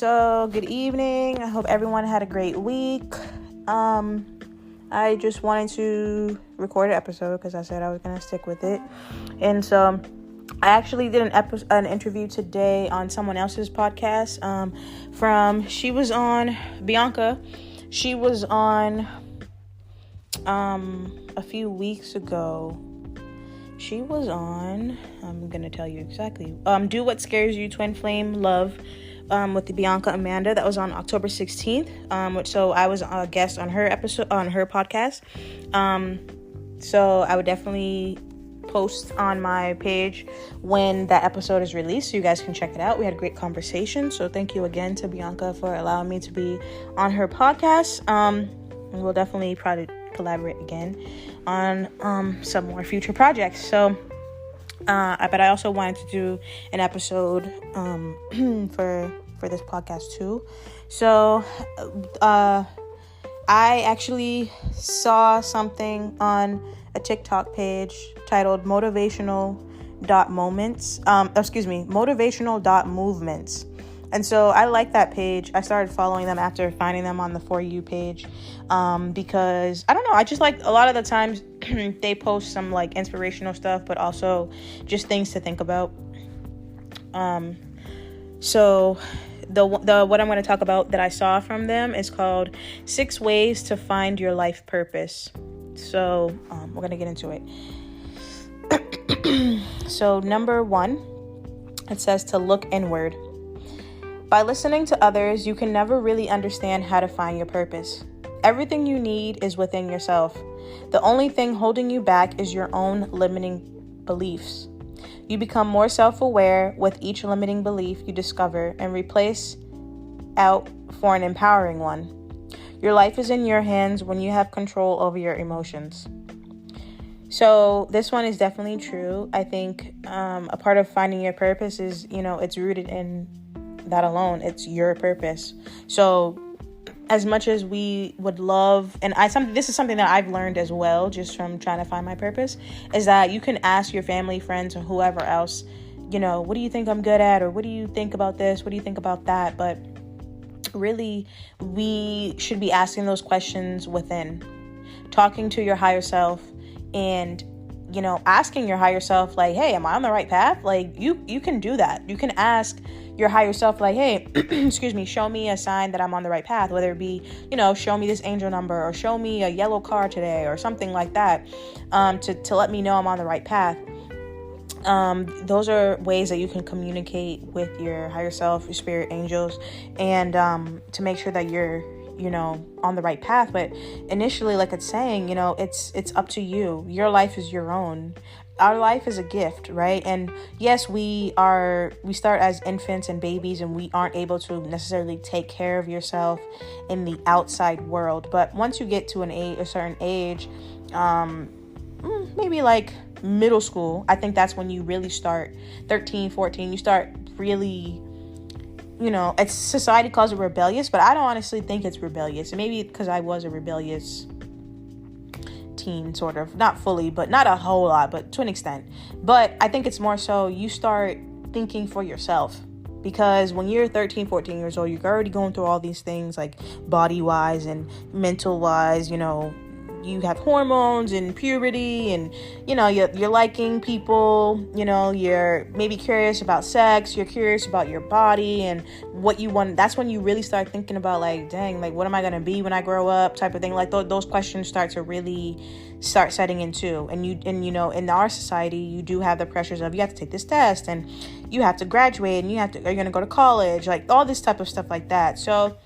So good evening. I hope everyone had a great week. I just wanted to record an episode because I said I was going to stick with it. And so I actually did an interview today on someone else's podcast. She was on Bianca. She was on a few weeks ago. She was on, I'm going to tell you exactly, Do What Scares You, Twin Flame Love, with the Bianca Amanda. That was on October 16th. So I was a guest on her episode, on her podcast. So I would definitely post on my page when that episode is released so you guys can check it out. We had a great conversation. So thank you again to Bianca for allowing me to be on her podcast. And we'll definitely try to collaborate again on some more future projects. So but I also wanted to do an episode for this podcast too. So I actually saw something on a TikTok page titled motivational.movements. And so I like that page. I started following them after finding them on the For You page, because I don't know, I just like a lot of the times they post some like inspirational stuff, but also just things to think about. So the what I'm going to talk about that I saw from them is called 6 Ways to Find Your Life Purpose. So we're going to get into it. So number 1, it says to look inward. By listening to others, you can never really understand how to find your purpose. Everything you need is within yourself. The only thing holding you back is your own limiting beliefs. You become more self-aware with each limiting belief you discover and replace out for an empowering one. Your life is in your hands when you have control over your emotions. So this one is definitely true. I think a part of finding your purpose is, it's rooted in that alone. It's your purpose. So as much as we would love, and this is something that I've learned as well, just from trying to find my purpose, is that you can ask your family, friends, or whoever else, what do you think I'm good at? Or what do you think about this? What do you think about that? But really, we should be asking those questions within, talking to your higher self and, asking your higher self, like, hey, am I on the right path? Like, you can do that. You can ask your higher self, like, hey, excuse me, show me a sign that I'm on the right path, whether it be, show me this angel number or show me a yellow car today or something like that, to let me know I'm on the right path. Those are ways that you can communicate with your higher self, your spirit angels, and to make sure that you're on the right path. But initially, like it's saying, it's up to you. Your life is your own. Our life is a gift, right? And yes, we start as infants and babies, and we aren't able to necessarily take care of yourself in the outside world. But once you get to a certain age, maybe like middle school, I think that's when you really start, 13, 14, you start really, it's society calls it rebellious, but I don't honestly think it's rebellious. And maybe because I was a rebellious teen, sort of, not fully, but not a whole lot, but to an extent. But I think it's more so you start thinking for yourself, because when you're 13, 14 years old, you're already going through all these things, like body wise and mental wise, you have hormones and puberty, and you're liking people, you're maybe curious about sex, you're curious about your body and what you want. That's when you really start thinking about, like, dang, like, what am I going to be when I grow up, type of thing. Like those questions start setting in too. And in our society, you do have the pressures of, you have to take this test and you have to graduate and are you going to go to college, like all this type of stuff like that. So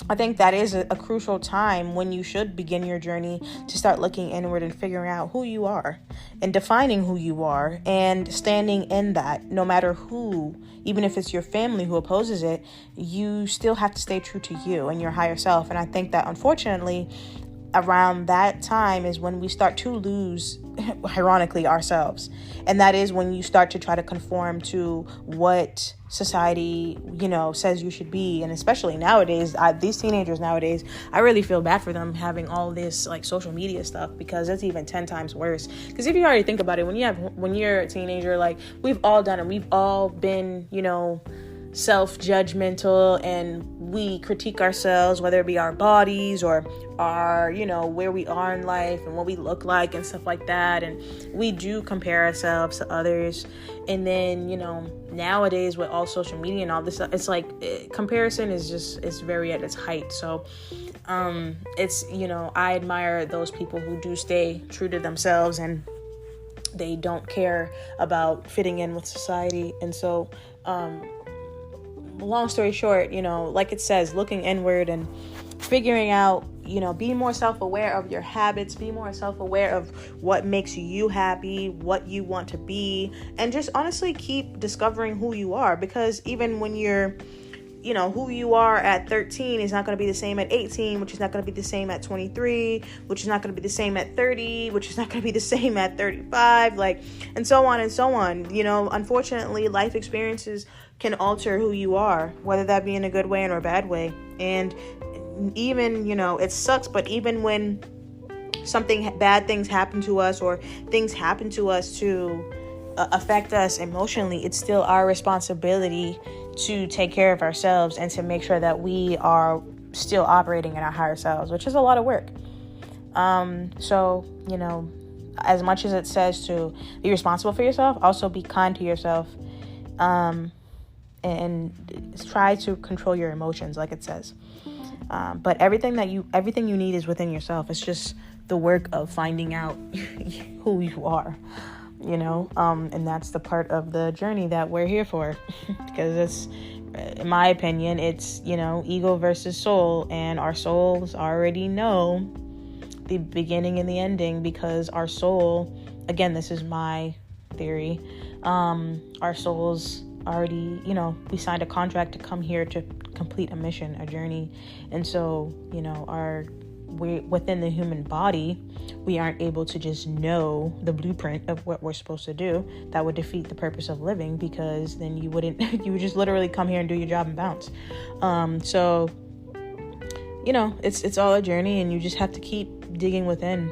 I think that is a crucial time when you should begin your journey to start looking inward and figuring out who you are and defining who you are and standing in that. No matter who, even if it's your family who opposes it, you still have to stay true to you and your higher self. And I think that, unfortunately, around that time is when we start to lose, ironically, ourselves. And that is when you start to try to conform to what society, says you should be. And especially nowadays, these teenagers nowadays, I really feel bad for them having all this like social media stuff, because it's even 10 times worse. Because if you already think about it, when you're a teenager, like we've all done it, we've all been, self-judgmental and we critique ourselves, whether it be our bodies or our, where we are in life and what we look like and stuff like that. And we do compare ourselves to others. And then, nowadays with all social media and all this stuff, it's like comparison it's very at its height. So it's, I admire those people who do stay true to themselves and they don't care about fitting in with society. And so, long story short, like it says, looking inward and figuring out, be more self-aware of your habits, be more self-aware of what makes you happy, what you want to be, and just honestly keep discovering who you are. Because even when you're, who you are at 13 is not going to be the same at 18, which is not going to be the same at 23, which is not going to be the same at 30, which is not going to be the same at 35, and so on and so on. Unfortunately, life experiences can alter who you are, whether that be in a good way or a bad way. And even, it sucks, but even when bad things happen to us or things happen to us to affect us emotionally, it's still our responsibility to take care of ourselves and to make sure that we are still operating in our higher selves, which is a lot of work. So, as much as it says to be responsible for yourself, also be kind to yourself, and try to control your emotions, like it says. But everything you need is within yourself. It's just the work of finding out who you are, and that's the part of the journey that we're here for. Because it's, in my opinion, it's, ego versus soul, and our souls already know the beginning and the ending, because our soul, again, this is my theory, our souls already, we signed a contract to come here to complete a mission, a journey. And so, we within the human body, we aren't able to just know the blueprint of what we're supposed to do. That would defeat the purpose of living, because then you would just literally come here and do your job and bounce. So, it's all a journey, and you just have to keep digging within.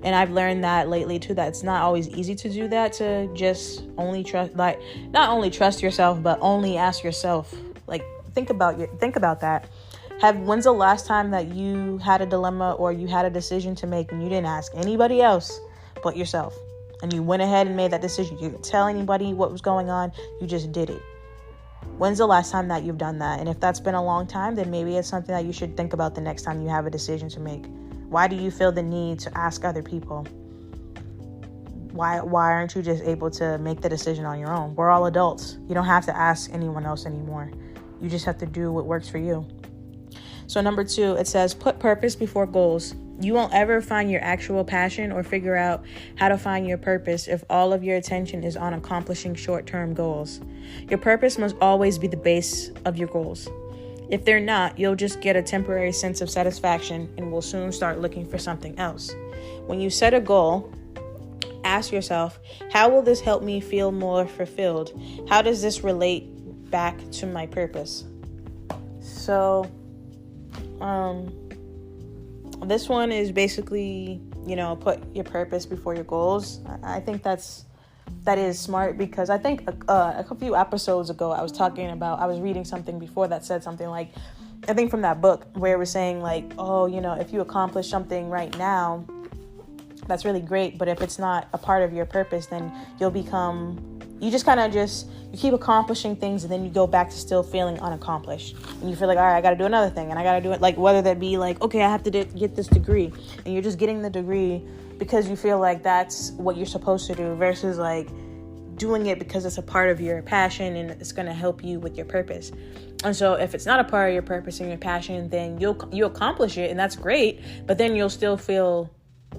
And I've learned that lately too, that it's not always easy to do that, to just only trust, not only trust yourself, but only ask yourself, think about that. When's the last time that you had a dilemma or you had a decision to make and you didn't ask anybody else but yourself, and you went ahead and made that decision? You didn't tell anybody what was going on. You just did it. When's the last time that you've done that? And if that's been a long time, then maybe it's something that you should think about the next time you have a decision to make. Why do you feel the need to ask other people? Why aren't you just able to make the decision on your own? We're all adults. You don't have to ask anyone else anymore. You just have to do what works for you. So number 2, it says, put purpose before goals. You won't ever find your actual passion or figure out how to find your purpose if all of your attention is on accomplishing short-term goals. Your purpose must always be the base of your goals. If they're not, you'll just get a temporary sense of satisfaction and will soon start looking for something else. When you set a goal, ask yourself, how will this help me feel more fulfilled? How does this relate back to my purpose? So, this one is basically, put your purpose before your goals. I think that is smart, because I think a few episodes ago I was reading something before that said something like, I think from that book, where it was saying if you accomplish something right now, that's really great, but if it's not a part of your purpose, then you keep accomplishing things, and then you go back to still feeling unaccomplished, and you feel like, all right, I got to do another thing, and I got to do it, whether that be okay, I have to get this degree, and you're just getting the degree because you feel like that's what you're supposed to do, versus doing it because it's a part of your passion and it's going to help you with your purpose. And so if it's not a part of your purpose and your passion, then you'll accomplish it, and that's great, but then you'll still feel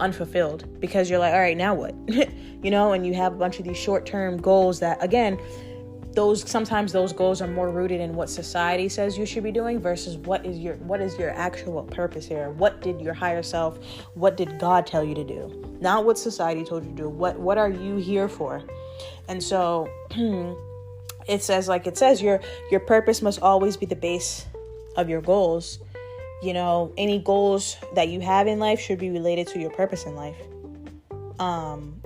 unfulfilled, because you're like, all right, now what? And you have a bunch of these short-term goals that, again, sometimes those goals are more rooted in what society says you should be doing versus what is your actual purpose here. What did your higher self, what did God tell you to do? Not what society told you to do. What are you here for? And so it says your purpose must always be the base of your goals. Any goals that you have in life should be related to your purpose in life.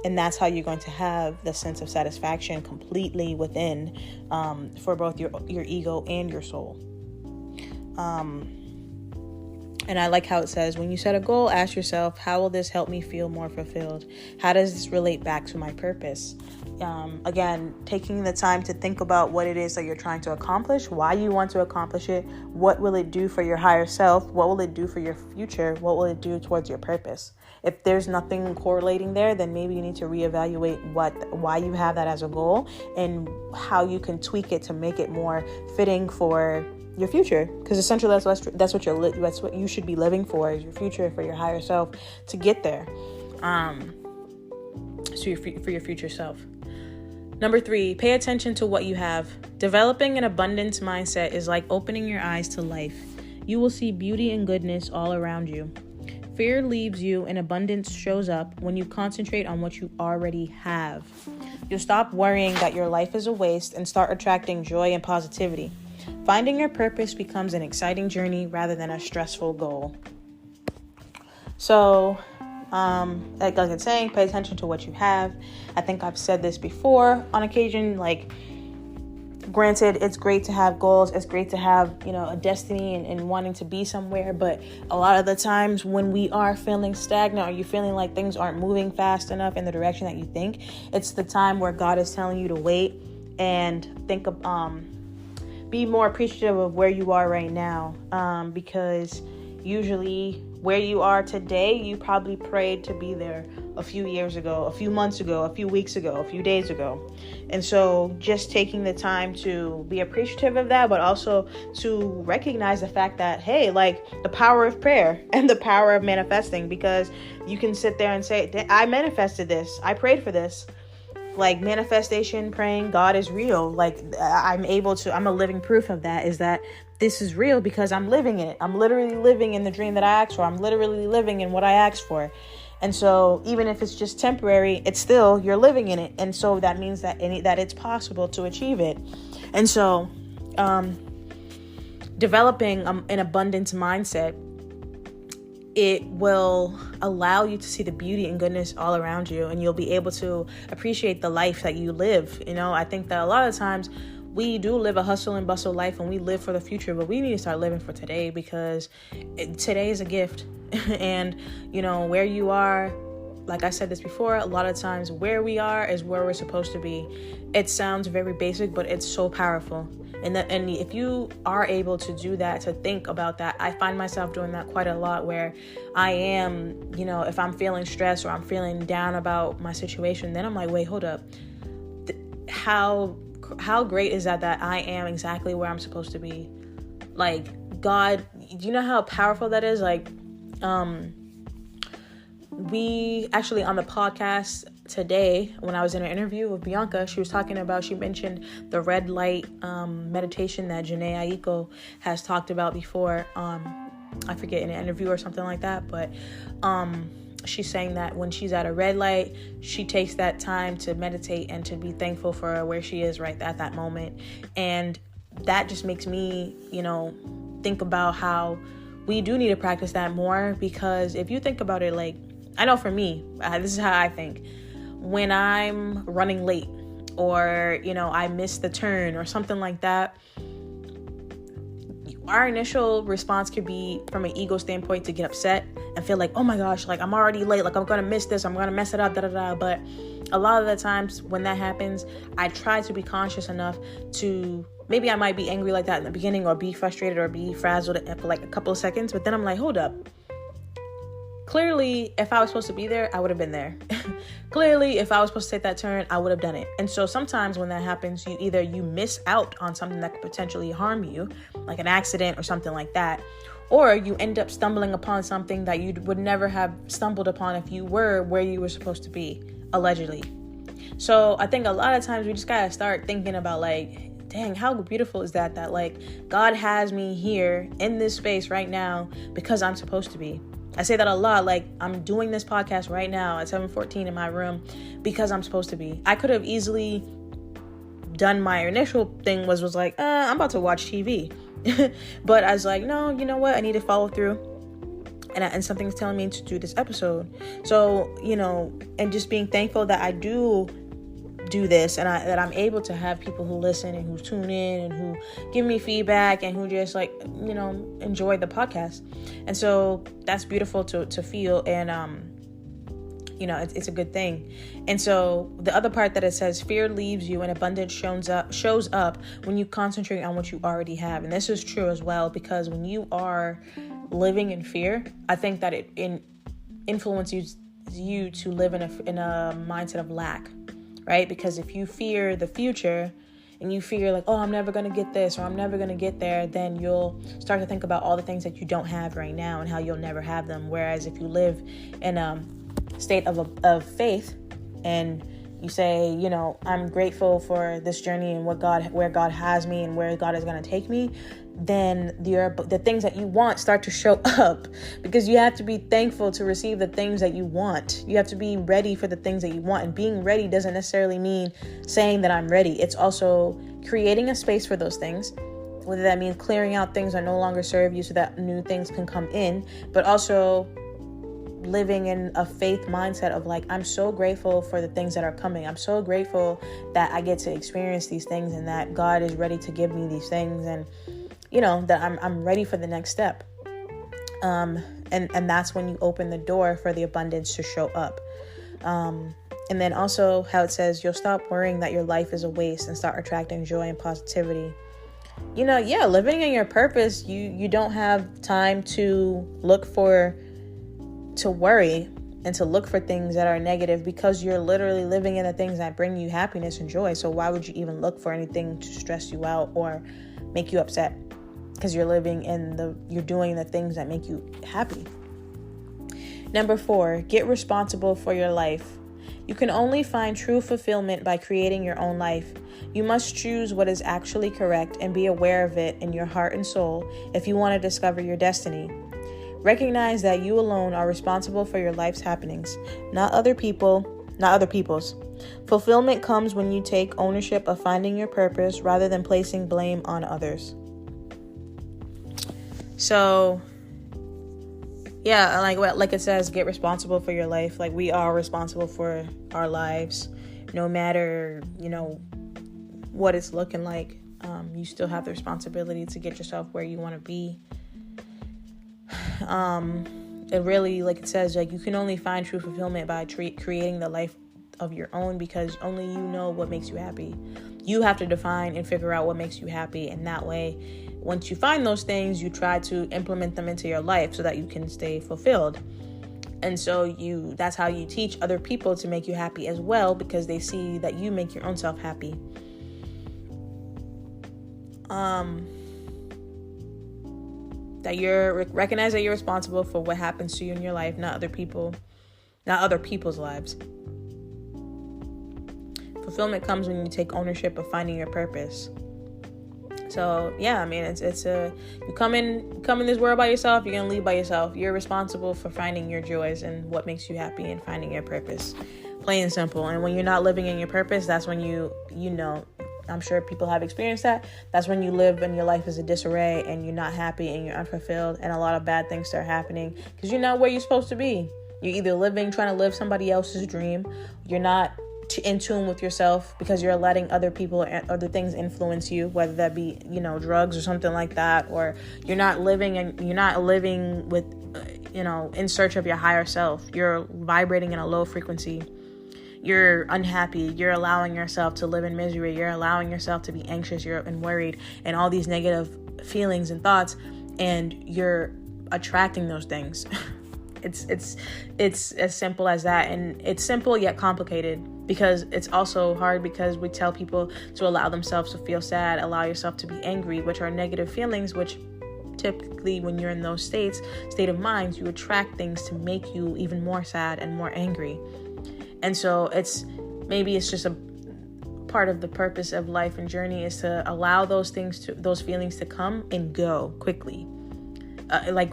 And that's how you're going to have the sense of satisfaction completely within, for both your ego and your soul. And I like how it says, when you set a goal, ask yourself, how will this help me feel more fulfilled? How does this relate back to my purpose? Again, taking the time to think about what it is that you're trying to accomplish, why you want to accomplish it, what will it do for your higher self, what will it do for your future, what will it do towards your purpose? If there's nothing correlating there, then maybe you need to reevaluate why you have that as a goal and how you can tweak it to make it more fitting for your future, because essentially that's what you should be living for, is your future, for your higher self to get there, for your future self. Number 3, pay attention to what you have. Developing an abundance mindset is like opening your eyes to life. You will see beauty and goodness all around you. Fear leaves you and abundance shows up when you concentrate on what you already have. You'll stop worrying that your life is a waste and start attracting joy and positivity. Finding your purpose becomes an exciting journey rather than a stressful goal. So, like I was saying, pay attention to what you have. I think I've said this before on occasion, like, granted, it's great to have goals. It's great to have, a destiny and wanting to be somewhere. But a lot of the times when we are feeling stagnant, or you're feeling like things aren't moving fast enough in the direction that you think, it's the time where God is telling you to wait and think of, be more appreciative of where you are right now, because usually where you are today, you probably prayed to be there a few years ago, a few months ago, a few weeks ago, a few days ago. And so just taking the time to be appreciative of that, but also to recognize the fact that, hey, like, the power of prayer and the power of manifesting, because you can sit there and say, I manifested this, I prayed for this. Like, manifestation, praying, God is real. Like, I'm a living proof of that, is that this is real because I'm living it. I'm literally living in the dream that I asked for. I'm literally living in what I asked for. And so even if it's just temporary, it's still, you're living in it. And so that means that it's possible to achieve it. And so developing an abundance mindset, it will allow you to see the beauty and goodness all around you, and you'll be able to appreciate the life that you live. I think that a lot of times we do live a hustle and bustle life and we live for the future, but we need to start living for today, because today is a gift. And, where you are, like I said this before, a lot of times where we are is where we're supposed to be. It sounds very basic, but it's so powerful. And if you are able to do that, to think about that, I find myself doing that quite a lot, where I am, if I'm feeling stressed or I'm feeling down about my situation, then I'm like, wait, hold up. How great is that I am exactly where I'm supposed to be? Like, God, do you know how powerful that is? Like, we actually, on the podcast today, when I was in an interview with Bianca, she mentioned the red light meditation that Janae Aiko has talked about before. I forget, in an interview or something like that, but she's saying that when she's at a red light, she takes that time to meditate and to be thankful for where she is right at that moment. And that just makes me, think about how we do need to practice that more, because if you think about it, like, I know for me, this is how I think. When I'm running late, or, I missed the turn or something like that, our initial response could be, from an ego standpoint, to get upset and feel like, oh my gosh, like, I'm already late, like, I'm going to miss this, I'm going to mess it up, But a lot of the times when that happens, I try to be conscious enough to, maybe I might be angry like that in the beginning, or be frustrated or be frazzled for like a couple of seconds, but then I'm like, hold up. Clearly, if I was supposed to be there, I would have been there. Clearly, if I was supposed to take that turn, I would have done it. And so sometimes when that happens, you miss out on something that could potentially harm you, like an accident or something like that. Or you end up stumbling upon something that you would never have stumbled upon if you were where you were supposed to be, allegedly. So I think a lot of times we just gotta start thinking about, like, dang, how beautiful is that like, God has me here in this space right now because I'm supposed to be. I say that a lot, like, I'm doing this podcast right now at 7:14 in my room because I'm supposed to be. I could have easily done, my initial thing was like, I'm about to watch TV. But I was like, no, you know what? I need to follow through. and something's telling me to do this episode. So, and just being thankful that I do this, and that I'm able to have people who listen and who tune in and who give me feedback and who just enjoy the podcast. And so that's beautiful to feel, and it's a good thing. And so the other part that it says, fear leaves you and abundance shows up when you concentrate on what you already have. And this is true as well, because when you are living in fear, I think that it influences you to live in a mindset of lack, right? Because if you fear the future and you fear like, oh, I'm never going to get this or I'm never going to get there, then you'll start to think about all the things that you don't have right now and how you'll never have them. Whereas if you live in a state of faith and you say, I'm grateful for this journey and where God has me and where God is going to take me, then the things that you want start to show up, because you have to be thankful to receive the things that you want. You have to be ready for the things that you want. And being ready doesn't necessarily mean saying that I'm ready. It's also creating a space for those things, whether that means clearing out things that no longer serve you so that new things can come in, but also living in a faith mindset of like, I'm so grateful for the things that are coming. I'm so grateful that I get to experience these things and that God is ready to give me these things, and that I'm ready for the next step. And that's when you open the door for the abundance to show up. And then also how it says you'll stop worrying that your life is a waste and start attracting joy and positivity. Living in your purpose, you don't have time to worry and to look for things that are negative, because you're literally living in the things that bring you happiness and joy. So why would you even look for anything to stress you out or make you upset? Because you're you're doing the things that make you happy. Number 4, get responsible for your life. You can only find true fulfillment by creating your own life. You must choose what is actually correct and be aware of it in your heart and soul if you want to discover your destiny. Recognize that you alone are responsible for your life's happenings, not other people's. Fulfillment comes when you take ownership of finding your purpose rather than placing blame on others. So, like it says, get responsible for your life. Like, we are responsible for our lives, no matter, what it's looking like. You still have the responsibility to get yourself where you want to be. It really, like it says, like, you can only find true fulfillment by creating the life of your own, because only you know what makes you happy. You have to define and figure out what makes you happy, and that way, once you find those things, you try to implement them into your life so that you can stay fulfilled. And so that's how you teach other people to make you happy as well, because they see that you make your own self happy. That recognize that you're responsible for what happens to you in your life, not other people's lives. Fulfillment comes when you take ownership of finding your purpose. So you come in this world by yourself, you're gonna leave by yourself. You're responsible for finding your joys and what makes you happy and finding your purpose. Plain and simple. And when you're not living in your purpose, that's when I'm sure people have experienced that. That's when you live and your life is a disarray and you're not happy and you're unfulfilled and a lot of bad things start happening because you're not where you're supposed to be. You're either trying to live somebody else's dream. You're not in tune with yourself because you're letting other people and other things influence you, whether that be, drugs or something like that, or you're not living with, in search of your higher self. You're vibrating in a low frequency. You're unhappy. You're allowing yourself to live in misery. You're allowing yourself to be anxious and worried and all these negative feelings and thoughts, and you're attracting those things. It's as simple as that, and it's simple yet complicated because it's also hard because we tell people to allow themselves to feel sad, allow yourself to be angry, which are negative feelings, which typically when you're in those state of minds, you attract things to make you even more sad and more angry. And so it's just a part of the purpose of life and journey is to allow those feelings to come and go quickly.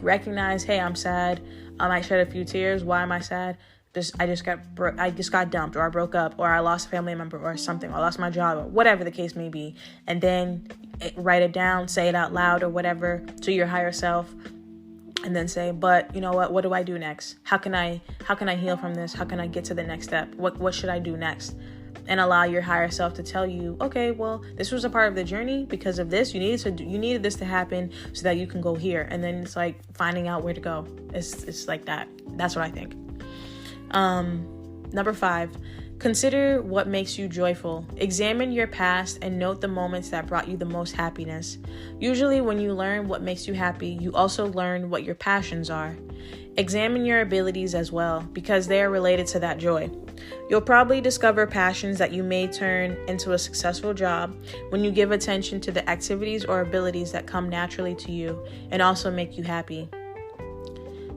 Recognize, hey, I'm sad. I might shed a few tears. Why am I sad? I just got dumped, or I broke up, or I lost a family member, or something, or I lost my job, or whatever the case may be. And then write it down, say it out loud, or whatever to your higher self, and then say, but you know what do I do next? How can I heal from this? How can I get to the next step? What should I do next? And allow your higher self to tell you, okay, well, this was a part of the journey because of this. You needed this to happen so that you can go here. And then it's like finding out where to go. It's like that. That's what I think. Number 5, consider what makes you joyful. Examine your past and note the moments that brought you the most happiness. Usually when you learn what makes you happy, you also learn what your passions are. Examine your abilities as well, because they are related to that joy. You'll probably discover passions that you may turn into a successful job when you give attention to the activities or abilities that come naturally to you and also make you happy.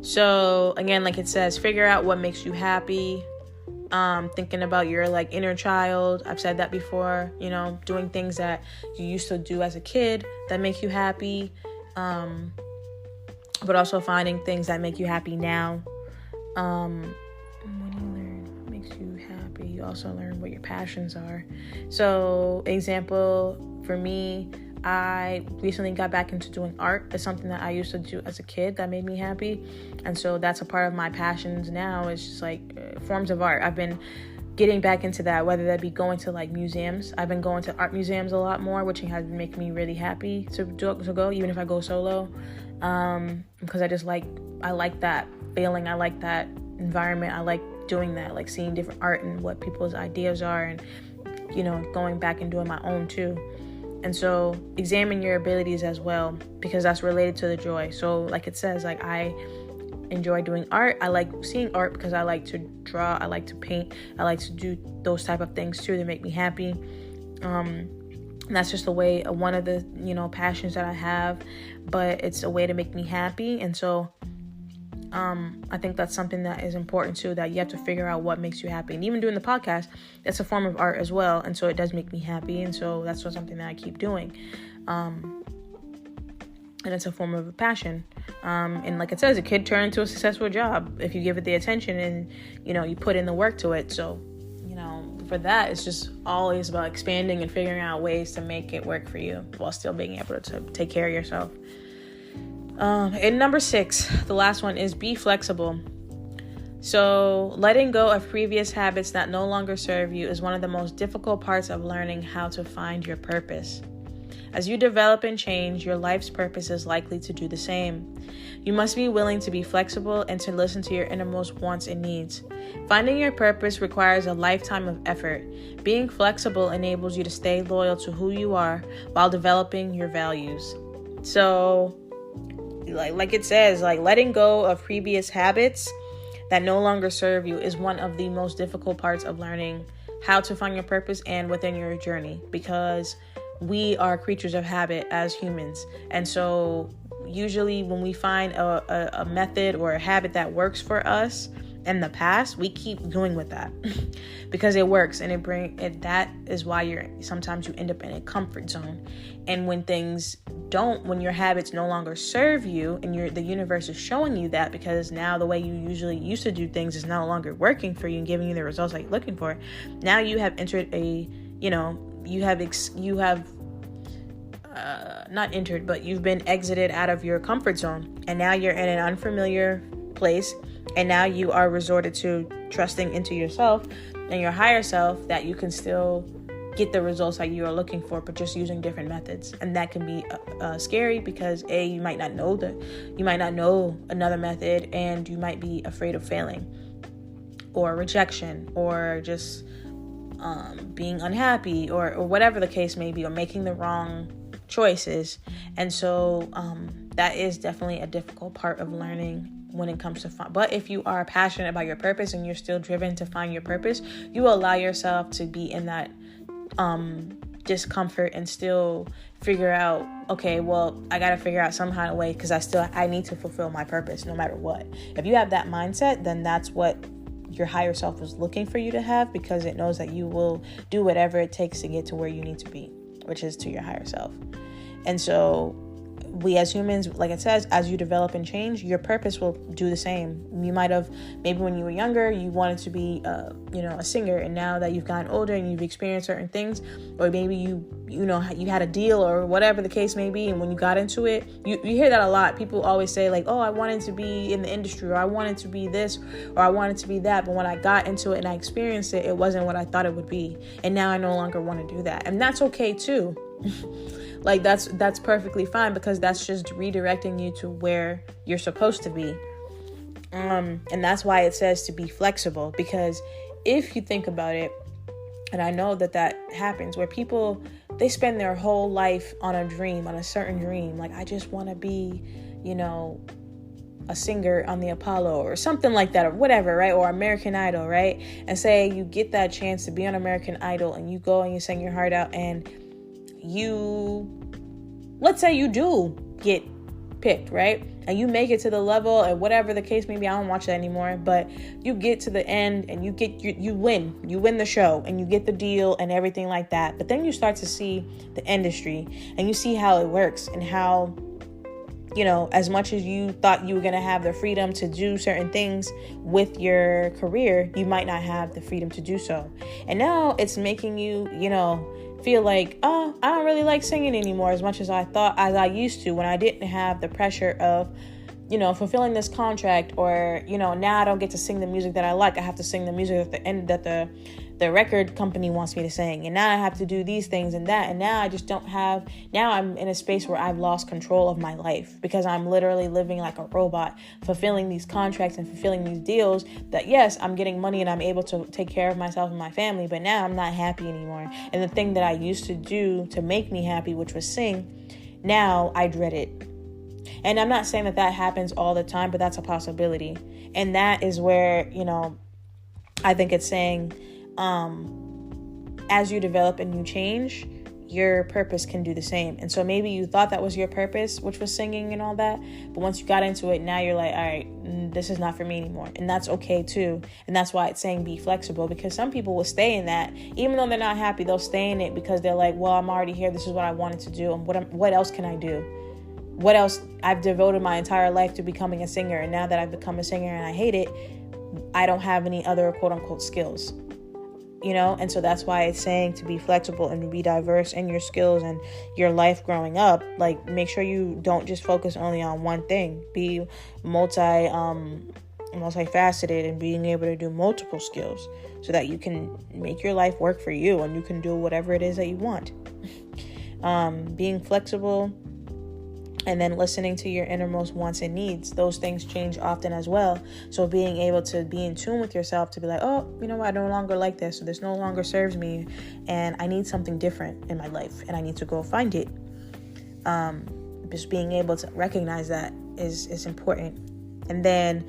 So again, like it says, figure out what makes you happy. Thinking about your like inner child. I've said that before, doing things that you used to do as a kid that make you happy. But also finding things that make you happy now. When you learn what makes you happy, you also learn what your passions are. So, example, for me, I recently got back into doing art. It's something that I used to do as a kid that made me happy. And so that's a part of my passions now. It's just like forms of art. I've been getting back into that, whether that be going to like museums. I've been going to art museums a lot more, which has been making me really happy to go, even if I go solo. Because I like that feeling. I like that environment. I like doing that, like seeing different art and what people's ideas are, and going back and doing my own too. And so examine your abilities as well, because that's related to the joy. So like it says, like I enjoy doing art. I like seeing art because I like to draw. I like to paint. I like to do those type of things too that make me happy. And that's just one of the, passions that I have, but it's a way to make me happy. And so I think that's something that is important too, that you have to figure out what makes you happy. And even doing the podcast, that's a form of art as well. And so it does make me happy. And so that's something that I keep doing. And it's a form of a passion. And like it says, it could turn into a successful job if you give it the attention and, you put in the work to it. So, for that, it's just always about expanding and figuring out ways to make it work for you while still being able to take care of yourself. And number 6, the last one is be flexible. So letting go of previous habits that no longer serve you is one of the most difficult parts of learning how to find your purpose. As you develop and change, your life's purpose is likely to do the same. You must be willing to be flexible and to listen to your innermost wants and needs. Finding your purpose requires a lifetime of effort. Being flexible enables you to stay loyal to who you are while developing your values. So, like it says, like letting go of previous habits that no longer serve you is one of the most difficult parts of learning how to find your purpose and within your journey, because we are creatures of habit as humans. And so usually when we find a method or a habit that works for us in the past, we keep going with that because it works, and that is why sometimes you end up in a comfort zone. And when things when your habits no longer serve you, and the universe is showing you that, because now the way you usually used to do things is no longer working for you and giving you the results that you're looking for. Now you have entered you've been exited out of your comfort zone, and now you're in an unfamiliar place, and now you are resorted to trusting into yourself and your higher self that you can still get the results that you are looking for, but just using different methods. And that can be scary, because you might not know another method, and you might be afraid of failing or rejection or just being unhappy or whatever the case may be, or making the wrong choices. And so that is definitely a difficult part of learning when it comes to but if you are passionate about your purpose and you're still driven to find your purpose, you will allow yourself to be in that discomfort and still figure out, okay, well, I got to figure out some kind of way, because I need to fulfill my purpose no matter what. If you have that mindset, then that's what your higher self is looking for you to have, because it knows that you will do whatever it takes to get to where you need to be, which is to your higher self. And so we as humans, like it says, as you develop and change, your purpose will do the same. You might have, maybe when you were younger, you wanted to be, a singer, and now that you've gotten older and you've experienced certain things, or maybe you had a deal or whatever the case may be, and when you got into it, you hear that a lot. People always say like, oh, I wanted to be in the industry, or I wanted to be this, or I wanted to be that, but when I got into it and I experienced it, it wasn't what I thought it would be, and now I no longer want to do that, and that's okay too. Like that's perfectly fine, because that's just redirecting you to where you're supposed to be. And that's why it says to be flexible, because if you think about it, and I know that happens, where people, they spend their whole life on a certain dream. Like, I just want to be, a singer on the Apollo or something like that, or whatever, right? Or American Idol, right? And say you get that chance to be on American Idol, and you go and you sing your heart out, and let's say you do get picked, right? And you make it to the level, and whatever the case may be, I don't watch that anymore, but you get to the end and you win the show, and you get the deal and everything like that. But then you start to see the industry, and you see how it works, and how, as much as you thought you were going to have the freedom to do certain things with your career, you might not have the freedom to do so. And now it's making you, feel like, oh, I don't really like singing anymore as much as I used to, when I didn't have the pressure of, fulfilling this contract, or, now I don't get to sing the music that I like. I have to sing the music at the end that the record company wants me to sing. And now I have to do these things and that. And now I just don't have, now I'm in a space where I've lost control of my life, because I'm literally living like a robot, fulfilling these contracts and fulfilling these deals that, yes, I'm getting money and I'm able to take care of myself and my family, but now I'm not happy anymore. And the thing that I used to do to make me happy, which was sing, now I dread it. And I'm not saying that happens all the time, but that's a possibility. And that is where, I think it's saying, as you develop and you change, your purpose can do the same. And so maybe you thought that was your purpose, which was singing and all that, but once you got into it, now you're like, all right, this is not for me anymore. And that's okay too. And that's why it's saying be flexible, because some people will stay in that, even though they're not happy, they'll stay in it because they're like, well, I'm already here. This is what I wanted to do. And what else can I do? What else? I've devoted my entire life to becoming a singer. And now that I've become a singer and I hate it, I don't have any other quote unquote skills. And so that's why it's saying to be flexible and to be diverse in your skills and your life growing up. Like, make sure you don't just focus only on one thing. Be multifaceted and being able to do multiple skills, so that you can make your life work for you and you can do whatever it is that you want. Being flexible, and then listening to your innermost wants and needs. Those things change often as well. So being able to be in tune with yourself, to be like, oh, you know what, I no longer like this, or this no longer serves me, and I need something different in my life, and I need to go find it. Just being able to recognize that is important. And then,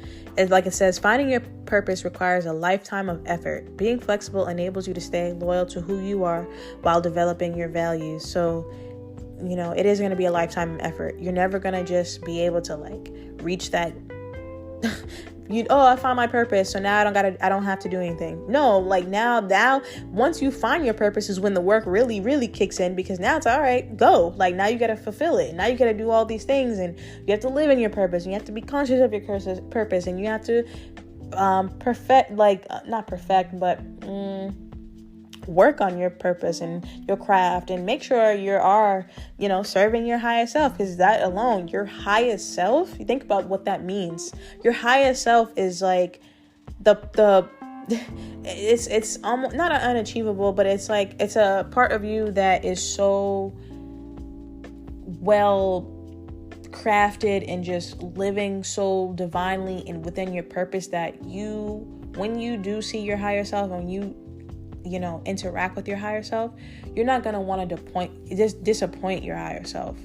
like it says, finding your purpose requires a lifetime of effort. Being flexible enables you to stay loyal to who you are while developing your values. So, it is going to be a lifetime effort. You're never going to just be able to reach that. I found my purpose, so now I don't have to do anything. No, now, once you find your purpose is when the work really, really kicks in, because now it's all right, go. Now you got to fulfill it. Now you got to do all these things, and you have to live in your purpose, and you have to be conscious of your purpose, and you have to work on your purpose and your craft, and make sure you are, serving your highest self, because that alone, your highest self, you think about what that means. Your highest self is like it's almost not unachievable, but it's a part of you that is so well crafted and just living so divinely and within your purpose, that when you do see your higher self, and you interact with your higher self, you're not going to want to disappoint your higher self.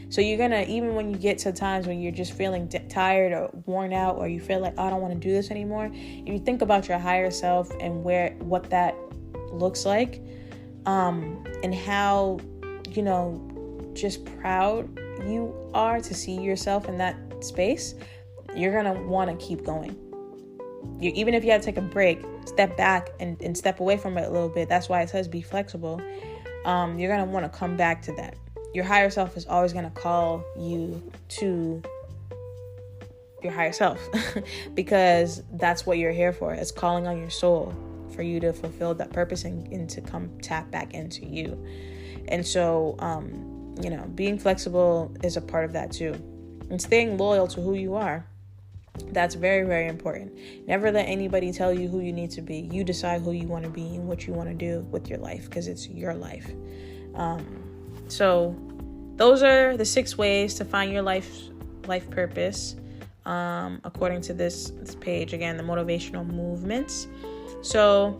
So you're going to, even when you get to times when you're just feeling tired or worn out, or you feel like, oh, I don't want to do this anymore, if you think about your higher self and what that looks like, and how, just proud you are to see yourself in that space, you're going to want to keep going. Even if you have to take a break, step back and step away from it a little bit. That's why it says be flexible. You're going to want to come back to that. your higher self is always going to call you to your higher self because that's what you're here for. It's calling on your soul for you to fulfill that purpose and to come tap back into you. And so, being flexible is a part of that too. And staying loyal to who you are. That's very, very important. Never let anybody tell you who you need to be. You decide who you want to be and what you want to do with your life because it's your life. So those are the 6 ways to find your life purpose. According to this page, again, the motivational movements. So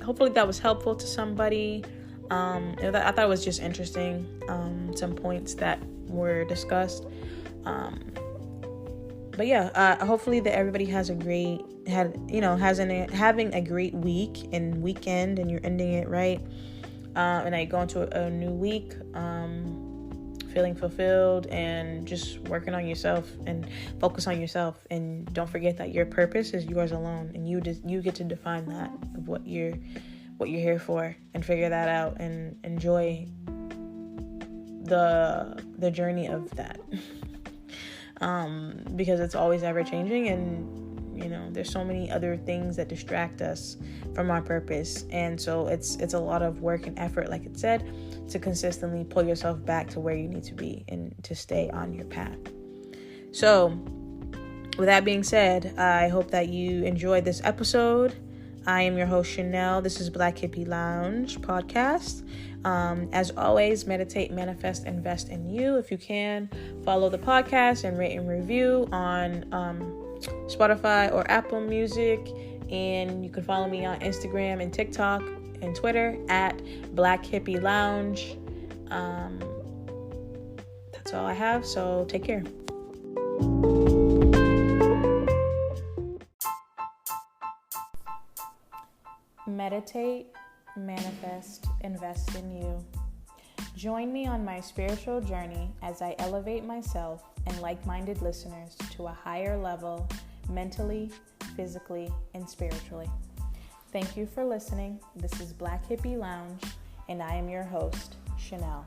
hopefully that was helpful to somebody. I thought it was just interesting. Some points that were discussed. But yeah, hopefully that everybody has having a great week and weekend, and you're ending it right. And I go into a new week, feeling fulfilled and just working on yourself and focus on yourself. And don't forget that your purpose is yours alone, and you get to define that of what you're here for, and figure that out and enjoy the journey of that. Because it's always ever changing, and there's so many other things that distract us from our purpose. And so it's a lot of work and effort, like it said, to consistently pull yourself back to where you need to be and to stay on your path. So with that being said, I hope that you enjoyed this episode. I am your host, Chanel. This is Black Hippie Lounge podcast. As always, meditate, manifest, invest in you. If you can, follow the podcast and rate and review on Spotify or Apple Music. And you can follow me on Instagram and TikTok and Twitter at Black Hippie Lounge. That's all I have, so take care. Meditate, manifest, invest in you. Join me on my spiritual journey as I elevate myself and like-minded listeners to a higher level, mentally, physically, and spiritually. Thank you for listening. This is Black Hippie Lounge, and I am your host, Chanel.